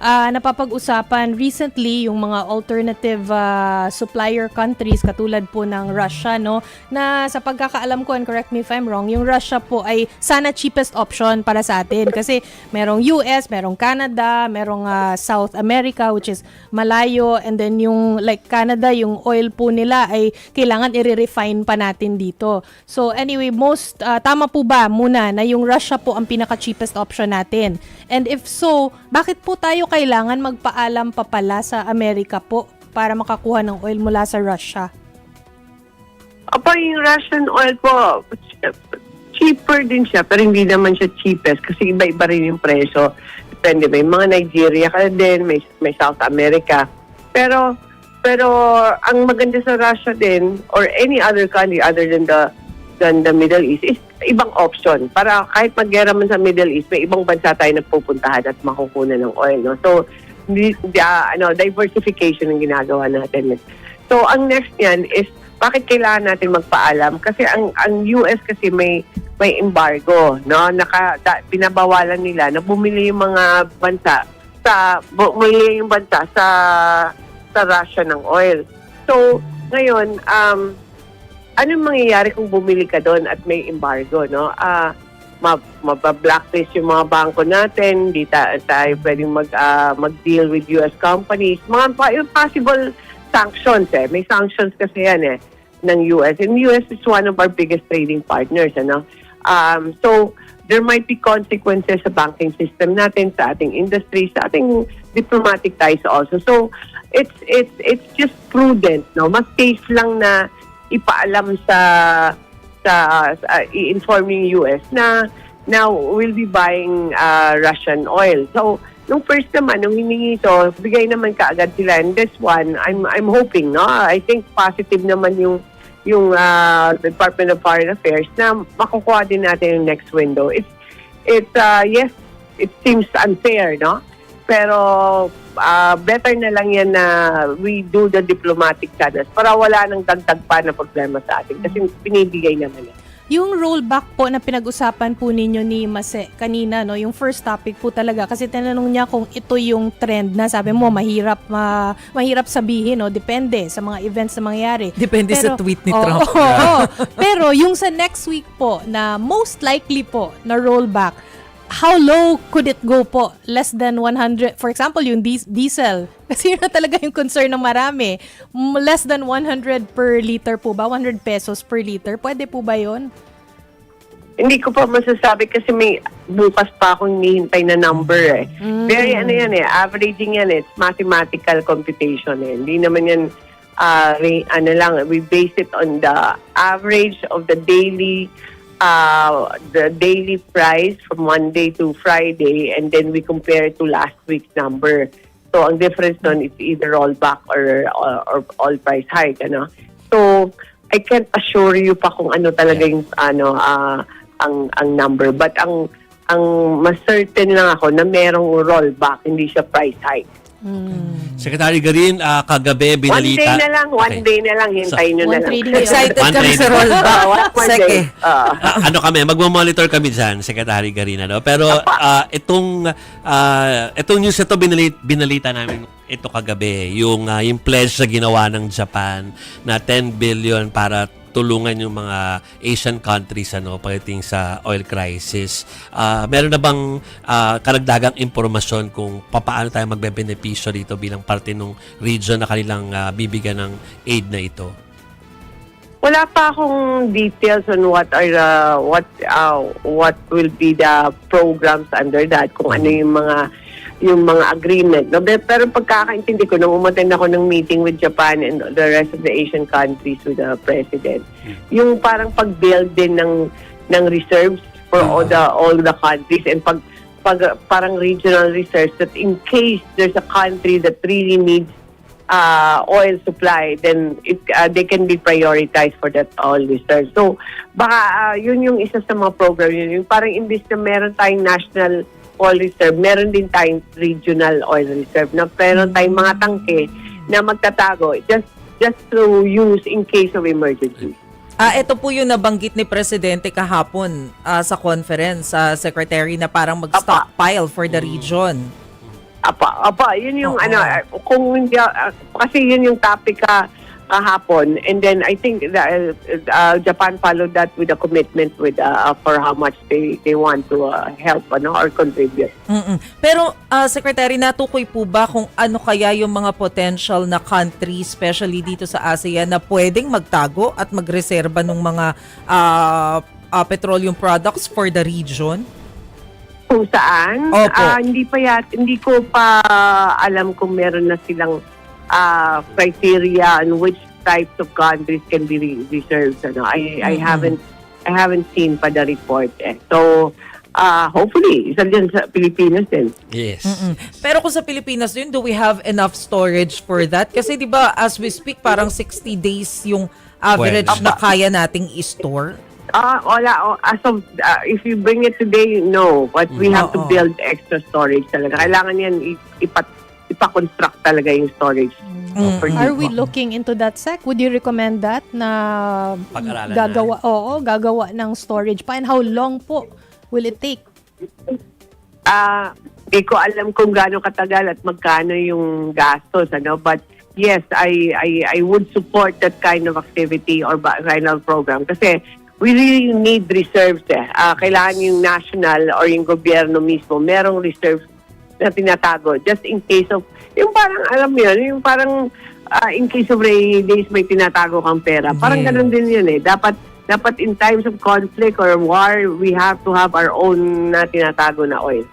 napapag-usapan recently yung mga alternative supplier countries katulad po ng Russia, no? Na sa pagkakaalam ko, and correct me if I'm wrong, yung Russia po ay sana cheapest option para sa atin kasi merong US, merong Canada, merong South America which is malayo, and then yung like Canada, yung oil po nila ay kailangan i-refine pa natin dito. So anyway, tama po ba muna na yung Russia po ang pinaka-cheapest option natin? And if so, bakit po tayo kailangan magpaalam pa pala sa Amerika po para makakuha ng oil mula sa Russia? Yung Russian oil po, cheaper din siya, pero hindi naman siya cheapest kasi iba-iba rin yung presyo. Depende, may mga Nigeria ka din, may South America. Pero ang maganda sa Russia din, or any other country other than the Middle East, is ibang option. Para kahit mag-gera man sa Middle East, may ibang bansa tayo nagpupuntahan at makukunan ng oil. No? So, diversification ang ginagawa natin. So, ang next niyan is, bakit kailangan natin magpaalam? Kasi ang US kasi may embargo, no? Pinabawalan nila na bumili yung mga bansa sa Russia ng oil. So, ngayon, anong mangyayari kung bumili ka doon at may embargo, no? Mabblacklist yung mga bangko natin, hindi tayo pwedeng mag-deal with US companies. Yung possible sanctions, may sanctions kasi yan ng US. And US is one of our biggest trading partners, ano? So, there might be consequences sa banking system natin, sa ating industry, sa ating diplomatic ties also. So, it's just prudent, no? Mas safe lang na ipaalam i-inform yung US na now we'll be buying Russian oil. So, nung first naman, nung hiningi ito, bigay naman kaagad sila. And this one, I'm hoping, no? I think positive naman yung Department of Foreign Affairs na makukuha din natin yung next window. Yes, it seems unfair, no? Pero better na lang yan na we do the diplomatic channels para wala nang dagdag pa na problema sa atin kasi pinibigay naman yan. Yung rollback po na pinag-usapan po ninyo ni Mase kanina, no, yung first topic po talaga kasi tinanong niya kung ito yung trend na sabi mo mahirap sabihin, no, depende sa mga events na mangyayari. Depende sa tweet ni Trump. Pero yung sa next week po na most likely po na rollback, how low could it go po? Less than 100, for example, yung diesel. Kasi yun na talaga yung concern ng marami. Less than 100 per liter po ba? 100 pesos per liter? Pwede po ba yun? Hindi ko pa masasabi kasi may bukas pa akong hinihintay na number Very averaging yan It's mathematical computation Hindi naman yan, we base it on the average of the daily price from Monday to Friday, and then we compare it to last week's number. So ang difference nun is either rollback or all price hike, ano. So I can't assure you pa kung ano talaga yung ang number, but ang mas certain lang ako na merong rollback, hindi siya price hike. Secretary Garin, kagabi binalita. One day na lang, hintayin nyo na lang. Excited kami sa rollback. Sige. Magmo-monitor kami dyan, Secretary Garin. Ano? Pero itong news ito, binalita namin ito kagabi. Yung pledge na ginawa ng Japan na 10 billion para tulungan yung mga Asian countries pagdating sa oil crisis. Meron na bang karagdagang impormasyon kung paano tayo magbe-benepisyo dito bilang parte ng region na kanilang bibigyan ng aid na ito? Wala pa akong details on what will be the programs under that, kung ano yung mga agreement. No? Pero pagkakaintindi ko, nung umattend ako ng meeting with Japan and the rest of the Asian countries with the President, yung parang pag-build din ng reserves for all the countries and parang regional reserves that in case there's a country that really needs oil supply, then they can be prioritized for that oil reserve. So, baka yun yung isa sa mga program yun. Yung parang imbis na meron tayong national oil reserve, meron din tayong regional oil reserve na meron tayong mga tangke na magtatago just to use in case of emergency. Ito po yung nabanggit ni Presidente kahapon sa conference, Secretary, na parang mag-stockpile for the region. Apa, yun yung Oo. kung hindi, kasi yun yung topic kahapon, and then I think Japan followed that with a commitment with for how much they want to help or contribute. Pero, Secretary, natukoy po ba kung ano kaya yung mga potential na country, especially dito sa ASEAN, na pwedeng magtago at magreserba ng mga petroleum products for the region? Kung saan? Opo. Hindi ko pa alam kung meron na silang criteria on which types of countries can be reserved. I haven't seen pa the report. So hopefully isa din sa Pilipinas din. Yes. Pero kung sa Pilipinas din, do we have enough storage for that? Kasi 'di ba, as we speak, parang 60 days yung average Pwede. na kaya nating i-store. Wala. As of, if you bring it today, no. But we have to Oo. build extra storage talaga. Kailangan yan ipa-construct talaga yung storage. For Are you. we looking into that, Sec? Would you recommend that na Pag-aralan gagawa ng storage pa? And how long po will it take? Di ko alam kung gaano katagal at magkano yung gastos, but yes, I would support that kind of activity or kind of program kasi we really need reserves. Kailangan yung national or yung gobyerno mismo merong reserves na tinatago just in case of, yung parang alam mo yun, yung parang in case of rainy days may tinatago kang pera. Parang Yeah. ganun din yun Dapat in times of conflict or war, we have to have our own na tinatago na oil.